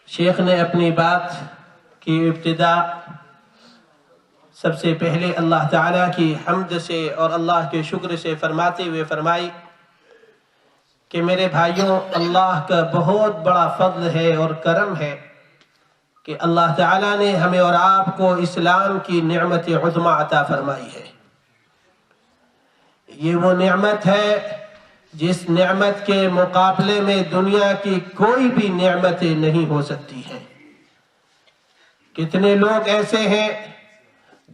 شیخ نے اپنی بات کی ابتدا سب سے پہلے اللہ تعالیٰ کی حمد سے اور اللہ کے شکر سے فرماتے ہوئے فرمائی کہ میرے بھائیوں، اللہ کا بہت بڑا فضل ہے اور کرم ہے کہ اللہ تعالیٰ نے ہمیں اور آپ کو اسلام کی نعمت عظمی عطا فرمائی ہے۔ یہ وہ نعمت ہے جس نعمت کے مقابلے میں دنیا کی کوئی بھی نعمتیں نہیں ہو سکتی ہیں۔ کتنے لوگ ایسے ہیں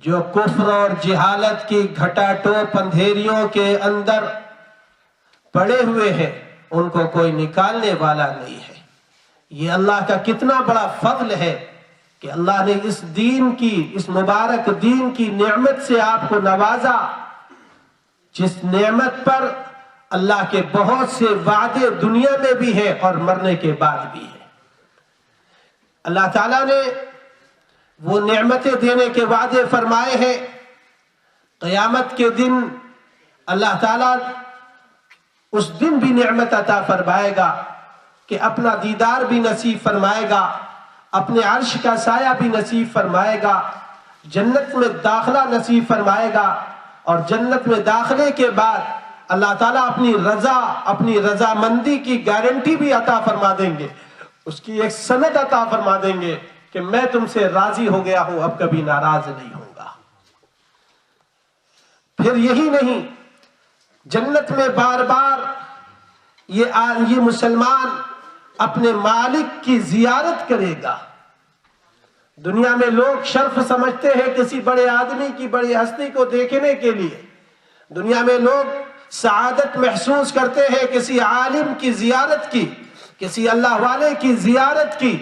جو کفر اور جہالت کی گھٹا ٹوپ اندھیریوں کے اندر پڑے ہوئے ہیں، ان کو کوئی نکالنے والا نہیں ہے۔ یہ اللہ کا کتنا بڑا فضل ہے کہ اللہ نے اس دین کی، اس مبارک دین کی نعمت سے آپ کو نوازا، جس نعمت پر اللہ کے بہت سے وعدے دنیا میں بھی ہیں اور مرنے کے بعد بھی ہیں۔ اللہ تعالیٰ نے وہ نعمتیں دینے کے وعدے فرمائے ہیں۔ قیامت کے دن اللہ تعالیٰ اس دن بھی نعمت عطا فرمائے گا کہ اپنا دیدار بھی نصیب فرمائے گا، اپنے عرش کا سایہ بھی نصیب فرمائے گا، جنت میں داخلہ نصیب فرمائے گا، اور جنت میں داخلے کے بعد اللہ تعالیٰ اپنی رضامندی کی گارنٹی بھی عطا فرما دیں گے، اس کی ایک سند عطا فرما دیں گے کہ میں تم سے راضی ہو گیا ہوں، اب کبھی ناراض نہیں ہوں گا۔ پھر یہی نہیں، جنت میں بار بار یہ مسلمان اپنے مالک کی زیارت کرے گا۔ دنیا میں لوگ شرف سمجھتے ہیں کسی بڑے آدمی کی، بڑی ہستی کو دیکھنے کے لیے، دنیا میں لوگ سعادت محسوس کرتے ہیں کسی عالم کی زیارت کی، کسی اللہ والے کی زیارت کی۔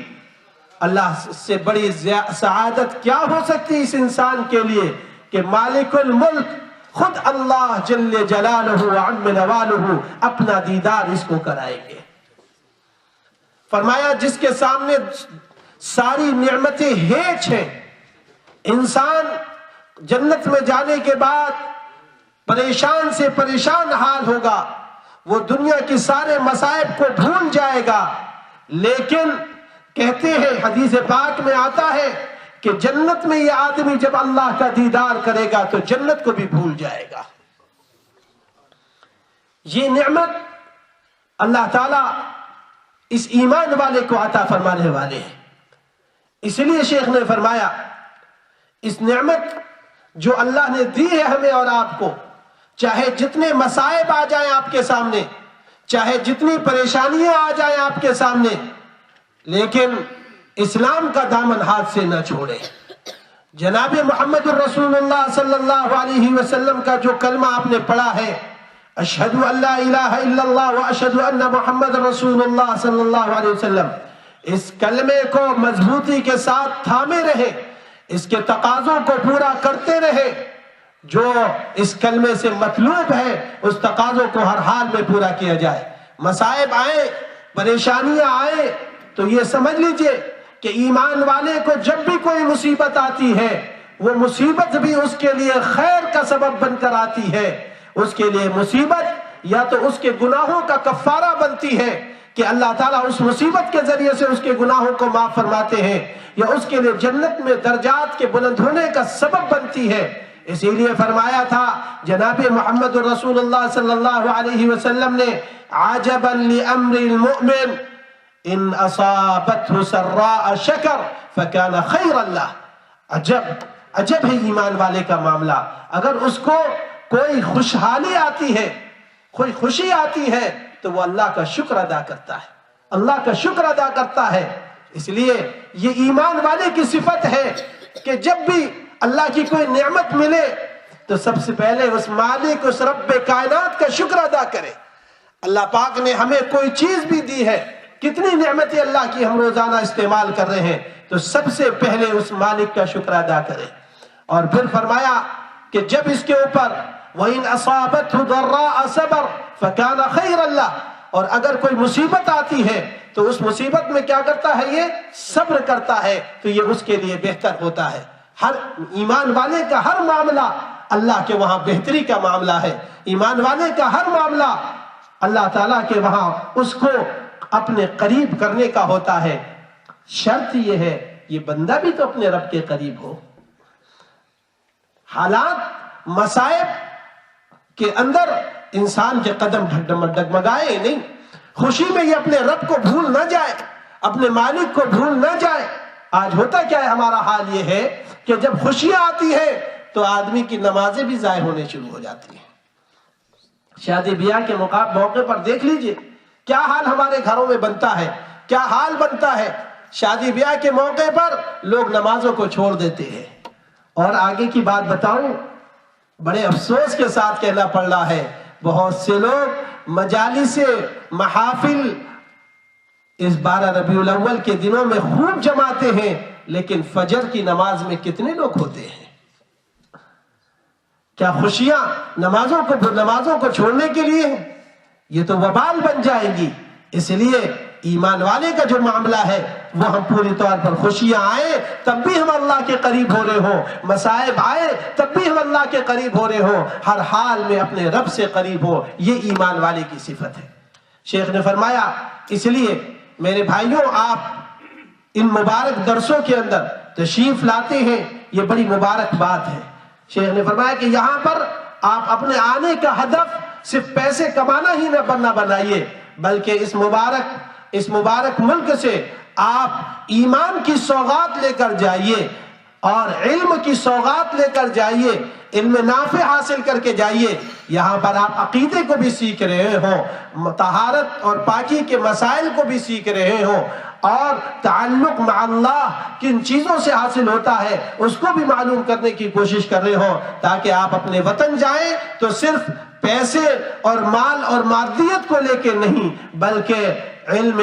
اللہ سے بڑی سعادت کیا ہو سکتی اس انسان کے لیے کہ مالک الملک خود اللہ جل جلالہ وعم نوالہ اپنا دیدار اس کو کرائیں گے۔ فرمایا جس کے سامنے ساری نعمتیں ہیچ ہیں، انسان جنت میں جانے کے بعد پریشان سے پریشان حال ہوگا، وہ دنیا کی سارے مصائب کو بھول جائے گا، لیکن کہتے ہیں حدیث پاک میں آتا ہے کہ جنت میں یہ آدمی جب اللہ کا دیدار کرے گا تو جنت کو بھی بھول جائے گا۔ یہ نعمت اللہ تعالیٰ اس ایمان والے کو عطا فرمانے والے ہیں۔ اس لیے شیخ نے فرمایا اس نعمت جو اللہ نے دی ہے ہمیں اور آپ کو، چاہے جتنے مصائب آ جائیں آپ کے سامنے، چاہے جتنی پریشانیاں آ جائیں آپ کے سامنے، لیکن اسلام کا دامن ہاتھ سے نہ چھوڑے۔ جناب محمد الرسول اللہ صلی اللہ علیہ وسلم کا جو کلمہ آپ نے پڑھا ہے، اشہد ان لا الہ الا اللہ واشہد ان محمد رسول اللہ صلی اللہ علیہ وسلم، اس کلمے کو مضبوطی کے ساتھ تھامے رہے، اس کے تقاضوں کو پورا کرتے رہے۔ جو اس کلمے سے مطلوب ہے اس تقاضوں کو ہر حال میں پورا کیا جائے۔ مصائب آئیں، پریشانیاں آئیں تو یہ سمجھ لیجئے کہ ایمان والے کو جب بھی کوئی مصیبت آتی ہے، وہ مصیبت بھی اس کے لیے خیر کا سبب بن کر آتی ہے۔ اس کے لیے مصیبت یا تو اس کے گناہوں کا کفارہ بنتی ہے کہ اللہ تعالیٰ اس مصیبت کے ذریعے سے اس کے گناہوں کو معاف فرماتے ہیں، یا اس کے لیے جنت میں درجات کے بلند ہونے کا سبب بنتی ہے۔ اسی لیے فرمایا تھا جناب محمد الرسول اللہ صلی اللہ علیہ وسلم نے، عجبا لامر المؤمن ان اصابته سراء شکر فکان خیر اللہ۔ عجب ہے ایمان والے کا معاملہ، اگر اس کو کوئی خوشحالی آتی ہے، کوئی خوشی آتی ہے تو وہ اللہ کا شکر ادا کرتا ہے، اللہ کا شکر ادا کرتا ہے۔ اس لیے یہ ایمان والے کی صفت ہے کہ جب بھی اللہ کی کوئی نعمت ملے تو سب سے پہلے اس مالک، اس رب کائنات کا شکر ادا کرے۔ اللہ پاک نے ہمیں کوئی چیز بھی دی ہے، کتنی نعمتیں اللہ کی ہم روزانہ استعمال کر رہے ہیں، تو سب سے پہلے اس مالک کا شکر ادا کرے۔ اور پھر فرمایا کہ جب اس کے اوپر وَإِنْ أَصَابَتْهُ ضَرَّاءَ صَبَرَ فَكَانَ خَيْرًا لَهُ، اور اگر کوئی مصیبت آتی ہے تو اس مصیبت میں کیا کرتا ہے؟ یہ صبر کرتا ہے، تو یہ اس کے لیے بہتر ہوتا ہے۔ ہر ایمان والے کا ہر معاملہ اللہ کے وہاں بہتری کا معاملہ ہے، ایمان والے کا ہر معاملہ اللہ تعالیٰ کے وہاں اس کو اپنے قریب کرنے کا ہوتا ہے۔ شرط یہ ہے یہ بندہ بھی تو اپنے رب کے قریب ہو. حالات مصائب کے اندر انسان کے قدم ڈگمگائے نہیں، خوشی میں یہ اپنے رب کو بھول نہ جائے، اپنے مالک کو بھول نہ جائے. آج ہوتا کیا ہے، ہمارا حال یہ ہے کہ جب خوشیاں آتی ہیں تو آدمی کی نمازیں بھی ضائع ہونے شروع ہو جاتی ہیں. شادی بیاہ کے موقع پر دیکھ لیجئے کیا حال ہمارے گھروں میں بنتا ہے، کیا حال بنتا ہے. شادی بیاہ کے موقع پر لوگ نمازوں کو چھوڑ دیتے ہیں. اور آگے کی بات بتاؤں، بڑے افسوس کے ساتھ کہنا پڑ رہا ہے، بہت سے لوگ مجالس محافل اس 12 ربیع الاول کے دنوں میں خوب جماتے ہیں، لیکن فجر کی نماز میں کتنے لوگ ہوتے ہیں؟ کیا خوشیاں نمازوں کو چھوڑنے کے لیے ہیں؟ یہ تو وبال بن جائے گی. اس لیے ایمان والے کا جو معاملہ ہے وہ ہم پوری طور پر خوشیاں آئے تب بھی ہم اللہ کے قریب ہو رہے ہوں، مصائب آئے تب بھی ہم اللہ کے قریب ہو رہے ہوں، ہر حال میں اپنے رب سے قریب ہو. یہ ایمان والے کی صفت ہے. شیخ نے فرمایا اس لیے میرے بھائیوں آپ ان مبارک درسوں کے اندر تشریف لاتے ہیں، یہ بڑی مبارک بات ہے. شیخ نے فرمایا کہ یہاں پر آپ اپنے آنے کا ہدف صرف پیسے کمانا ہی نہ بنائیے، بلکہ اس مبارک ملک سے آپ ایمان کی سوغات لے کر جائیے اور علم کی سوغات لے کر جائیے، علم نافع حاصل کر کے جائیے. یہاں پر آپ عقیدے کو بھی سیکھ رہے ہوں، طہارت اور پاکی کے مسائل کو بھی سیکھ رہے ہوں، اور تعلق مع اللہ کن چیزوں سے حاصل ہوتا ہے اس کو بھی معلوم کرنے کی کوشش کر رہے ہوں، تاکہ آپ اپنے وطن جائیں تو صرف پیسے اور مال اور مادیت کو لے کے نہیں، بلکہ علم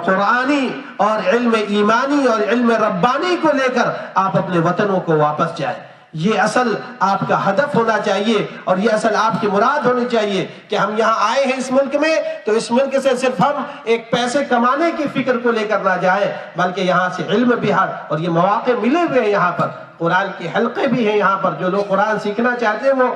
قرآنی اور علم ایمانی اور علم ربانی کو لے کر آپ اپنے وطنوں کو واپس جائیں. یہ اصل آپ کا ہدف ہونا چاہیے اور یہ اصل آپ کی مراد ہونی چاہیے کہ ہم یہاں آئے ہیں اس ملک میں تو اس ملک سے صرف ہم ایک پیسے کمانے کی فکر کو لے کر نہ جائیں، بلکہ یہاں سے علم بھی ہے. اور یہ مواقع ملے ہوئے ہیں، یہاں پر قرآن کے حلقے بھی ہیں، یہاں پر جو لوگ قرآن سیکھنا چاہتے ہیں وہ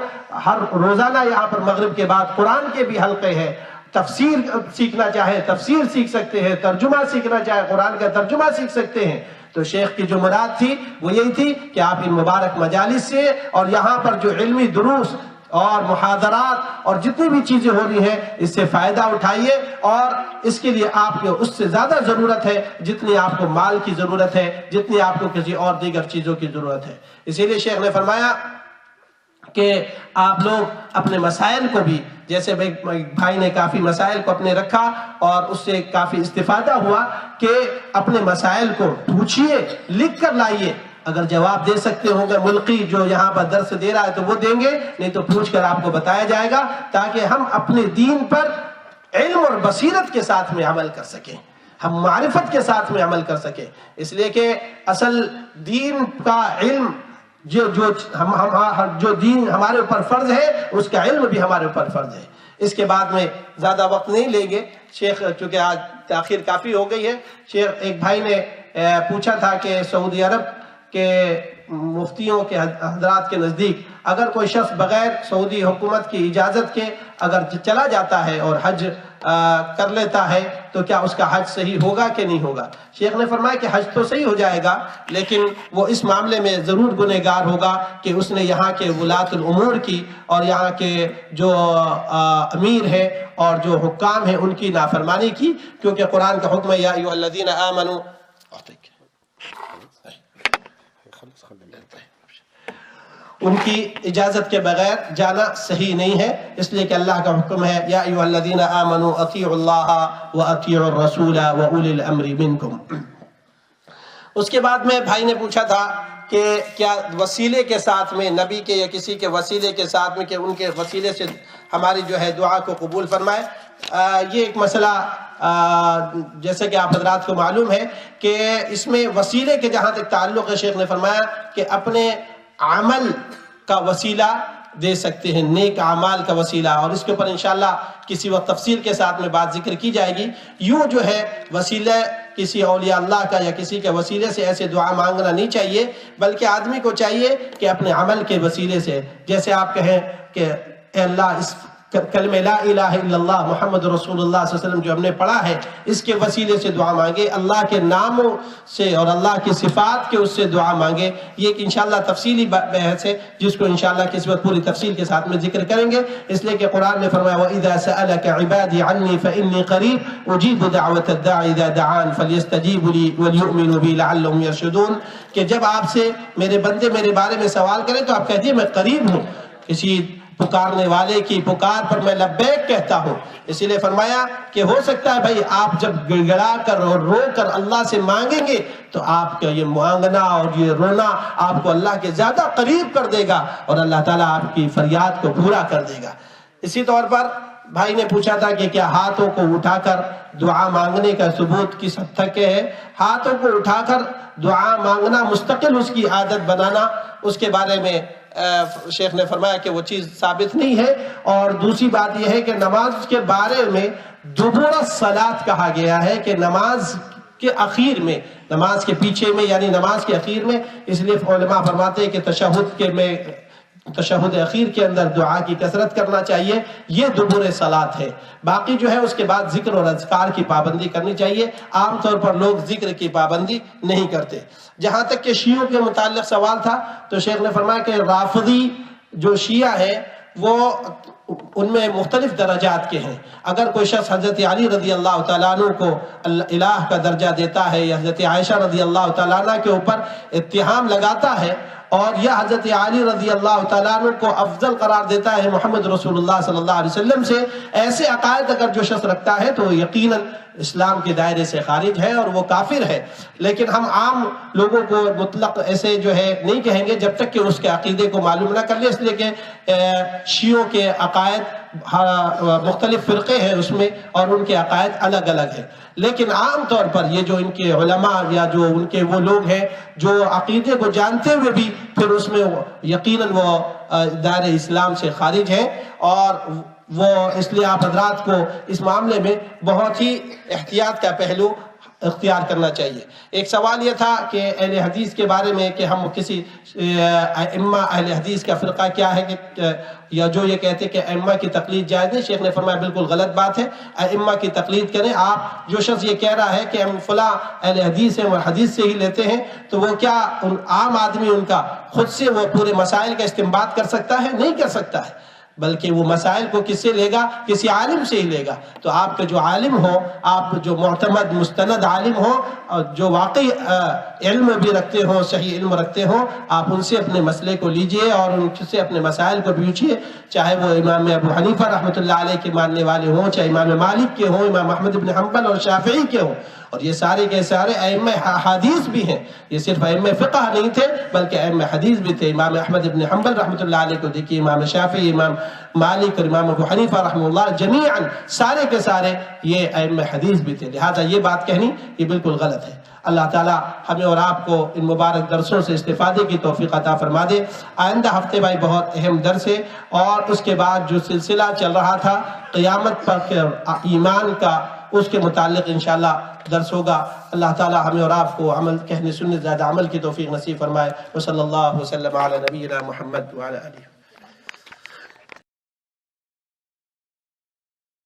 ہر روزانہ یہاں پر مغرب کے بعد قرآن کے بھی حلقے ہیں. تفسیر سیکھنا چاہے تفسیر سیکھ سکتے ہیں، ترجمہ سیکھنا چاہے قرآن کا ترجمہ سیکھ سکتے ہیں. تو شیخ کی جو مراد تھی وہ یہی تھی کہ آپ ان مبارک مجالس سے اور یہاں پر جو علمی دروس اور محاضرات اور جتنی بھی چیزیں ہو رہی ہیں اس سے فائدہ اٹھائیے، اور اس کے لیے آپ کو اس سے زیادہ ضرورت ہے جتنی آپ کو مال کی ضرورت ہے، جتنی آپ کو کسی اور دیگر چیزوں کی ضرورت ہے. اسی لیے شیخ نے فرمایا کہ آپ لوگ اپنے مسائل کو بھی، جیسے بھائی نے کافی مسائل کو اپنے رکھا اور اس سے کافی استفادہ ہوا، کہ اپنے مسائل کو پوچھئے، لکھ کر لائیے. اگر جواب دے سکتے ہوں گے ملکی جو یہاں پر درس دے رہا ہے تو وہ دیں گے، نہیں تو پوچھ کر آپ کو بتایا جائے گا، تاکہ ہم اپنے دین پر علم اور بصیرت کے ساتھ میں عمل کر سکیں، ہم معرفت کے ساتھ میں عمل کر سکیں. اس لیے کہ اصل دین کا علم جو دین ہمارے اوپر فرض ہے اس کا علم بھی ہمارے اوپر فرض ہے. اس کے بعد میں زیادہ وقت نہیں لیں گے شیخ، چونکہ آج تاخیر کافی ہو گئی ہے. شیخ ایک بھائی نے پوچھا تھا کہ سعودی عرب کے مفتیوں کے حضرات کے نزدیک اگر کوئی شخص بغیر سعودی حکومت کی اجازت کے اگر چلا جاتا ہے اور حج کر لیتا ہے تو کیا اس کا حج صحیح ہوگا کہ نہیں ہوگا؟ شیخ نے فرمایا کہ حج تو صحیح ہو جائے گا، لیکن وہ اس معاملے میں ضرور گنہگار ہوگا کہ اس نے یہاں کے ولاۃ الامور کی اور یہاں کے جو امیر ہیں اور جو حکام ہیں ان کی نافرمانی کی، کیونکہ قرآن کا حکم ہے یا ایھا الذین آمنوا، ان کی اجازت کے بغیر جانا صحیح نہیں ہے. اس لیے کہ اللہ کا حکم ہے یا ایھا الذین آمنوا اطیعوا اللہ واطیعوا الرسول واولی الامر منکم. اس کے بعد میں بھائی نے پوچھا تھا کہ کیا وسیلے کے ساتھ میں، نبی کے یا کسی کے وسیلے کے ساتھ میں، کہ ان کے وسیلے سے ہماری جو ہے دعا کو قبول فرمائے. یہ ایک مسئلہ جیسے کہ آپ حضرات کو معلوم ہے کہ اس میں وسیلے کے جہاں تک تعلق ہے، شیخ نے فرمایا کہ اپنے عمل کا وسیلہ دے سکتے ہیں، نیک اعمال کا وسیلہ، اور اس کے اوپر انشاءاللہ کسی وقت تفصیل کے ساتھ میں بات ذکر کی جائے گی. یوں جو ہے وسیلہ کسی اولیاء اللہ کا یا کسی کے وسیلے سے ایسے دعا مانگنا نہیں چاہیے، بلکہ آدمی کو چاہیے کہ اپنے عمل کے وسیلے سے، جیسے آپ کہیں کہ اے اللہ اس کلمہ لا الہ الا اللہ محمد رسول اللہ صلی اللہ علیہ وسلم جو ہم نے پڑھا ہے، اس کے وسیلے سے دعا مانگے، اللہ کے ناموں سے اور اللہ کی صفات کے اس سے دعا مانگے۔ یہ ایک انشاءاللہ تفصیلی بحث ہے جس کو انشاءاللہ کسی وقت پوری تفصیل کے ساتھ میں ذکر کریں گے، اس لیے کہ قرآن نے فرمایا وَإِذَا سَأَلَكَ عِبَادِي عَنِّي فَإِنِّي قَرِيبٌ أُجِيبُ دَعْوَةَ الدَّاعِ إِذَا دَعَانِ فَلْيَسْتَجِيبُوا لِي وَلْيُؤْمِنُوا بِي لَعَلَّهُمْ يَرْشُدُونَ، کہ جب آپ سے میرے بندے میرے بارے میں سوال کریں تو آپ کہہ دیے میں قریب ہوں، کسی پکارنے والے کی پکار پر میں لبیک کہتا ہوں۔ اسی لیے فرمایا کہ ہو سکتا ہے بھائی آپ جب گڑگڑا کر اور رو کر اللہ سے مانگیں گے تو آپ کا یہ مانگنا اور یہ رونا آپ کو اللہ کے زیادہ قریب کر دے گا اور اللہ تعالیٰ آپ کی فریاد کو پورا کر دے گا۔ اسی طور پر بھائی نے پوچھا تھا کہ کیا ہاتھوں کو اٹھا کر دعا مانگنے کا ثبوت کس حد تک ہے؟ ہاتھوں کو اٹھا کر دعا مانگنا، مستقل اس کی عادت بنانا، اس کے بارے میں شیخ نے فرمایا کہ وہ چیز ثابت نہیں ہے۔ اور دوسری بات یہ ہے کہ نماز کے بارے میں دبر الصلاۃ کہا گیا ہے کہ نماز کے اخیر میں، نماز کے پیچھے میں یعنی نماز کے اخیر میں، اس لیے علماء فرماتے ہیں کہ تشہد اخیر کے اندر دعا کی کثرت کرنا چاہیے، یہ دبر صلاۃ ہے۔ باقی جو ہے اس کے بعد ذکر اور اذکار کی پابندی کرنی چاہیے، عام طور پر لوگ ذکر کی پابندی نہیں کرتے۔ جہاں تک کہ شیعوں کے متعلق سوال تھا تو شیخ نے فرمایا کہ رافضی جو شیعہ ہے وہ ان میں مختلف درجات کے ہیں۔ اگر کوئی شخص حضرت علی رضی اللہ تعالیٰ عنہ کو الہ کا درجہ دیتا ہے یا حضرت عائشہ رضی اللہ تعالیٰ عنہ کے اوپر اتہام لگاتا ہے اور یا حضرت علی رضی اللہ تعالیٰ عنہ کو افضل قرار دیتا ہے محمد رسول اللہ صلی اللہ علیہ وسلم سے، ایسے عقائد اگر جو شخص رکھتا ہے تو یقیناً اسلام کے دائرے سے خارج ہے اور وہ کافر ہے۔ لیکن ہم عام لوگوں کو مطلق ایسے جو ہے نہیں کہیں گے جب تک کہ اس کے عقیدے کو معلوم نہ کر لے، اس لیے کہ شیعوں کے عقائد مختلف فرقے ہیں اس میں اور ان کے عقائد الگ الگ ہیں۔ لیکن عام طور پر یہ جو ان کے علماء یا جو ان کے وہ لوگ ہیں جو عقیدے کو جانتے ہوئے بھی پھر اس میں یقیناً وہ دائرہ اسلام سے خارج ہیں، اور وہ اس لیے آپ حضرات کو اس معاملے میں بہت ہی احتیاط کا پہلو اختیار کرنا چاہیے۔ ایک سوال یہ تھا کہ اہل حدیث کے بارے میں کہ ہم کسی ائمہ اہل حدیث کا فرقہ کیا ہے کہ یا جو یہ کہتے کہ ائمہ کی تقلید جائز نہیں، شیخ نے فرمایا بالکل غلط بات ہے، ائمہ کی تقلید کریں۔ آپ جو شخص یہ کہہ رہا ہے کہ ہم فلاں اہل حدیث ہیں اور حدیث سے ہی لیتے ہیں تو وہ کیا عام آدمی ان کا خود سے وہ پورے مسائل کا استنباط کر سکتا ہے؟ نہیں کر سکتا ہے، بلکہ وہ مسائل کو کس سے لے گا؟ کسی عالم سے ہی لے گا۔ تو آپ کا جو عالم ہو، آپ جو معتمد مستند عالم ہو اور جو واقعی علم بھی رکھتے ہوں، صحیح علم رکھتے ہوں، آپ ان سے اپنے مسئلے کو لیجئے اور ان سے اپنے مسائل کو پوچھیے، چاہے وہ امام ابو حنیفہ رحمۃ اللہ علیہ کے ماننے والے ہوں، چاہے امام مالک کے ہوں، امام احمد بن حنبل اور شافعی کے ہوں، اور یہ سارے کے سارے ائمہ حدیث بھی ہیں۔ یہ صرف ائمہ فقہ نہیں تھے بلکہ ائمہ حدیث بھی تھے۔ امام احمد بن حنبل رحمۃ اللہ علیہ کو دیکھیے، امام شافعی، امام مالک اور امام ابو حنیفہ رحمہ اللہ جمیعاً سارے کے سارے یہ ائمہ حدیث بھی تھے، لہٰذا یہ بات کہنی یہ بالکل غلط ہے۔ اللہ تعالیٰ ہمیں اور آپ کو ان مبارک درسوں سے استفادے کی توفیق عطا فرما دے۔ آئندہ ہفتے بھائی بہت اہم درس ہے، اور اس کے بعد جو سلسلہ چل رہا تھا قیامت پر ایمان کا، اس کے متعلق انشاءاللہ درس ہوگا۔ اللہ تعالیٰ ہمیں اور آپ کو عمل کہنے سننے زیادہ عمل کی توفیق نصیب فرمائے۔ وصلی اللہ وسلم علی نبینا محمد وعلی آلہ۔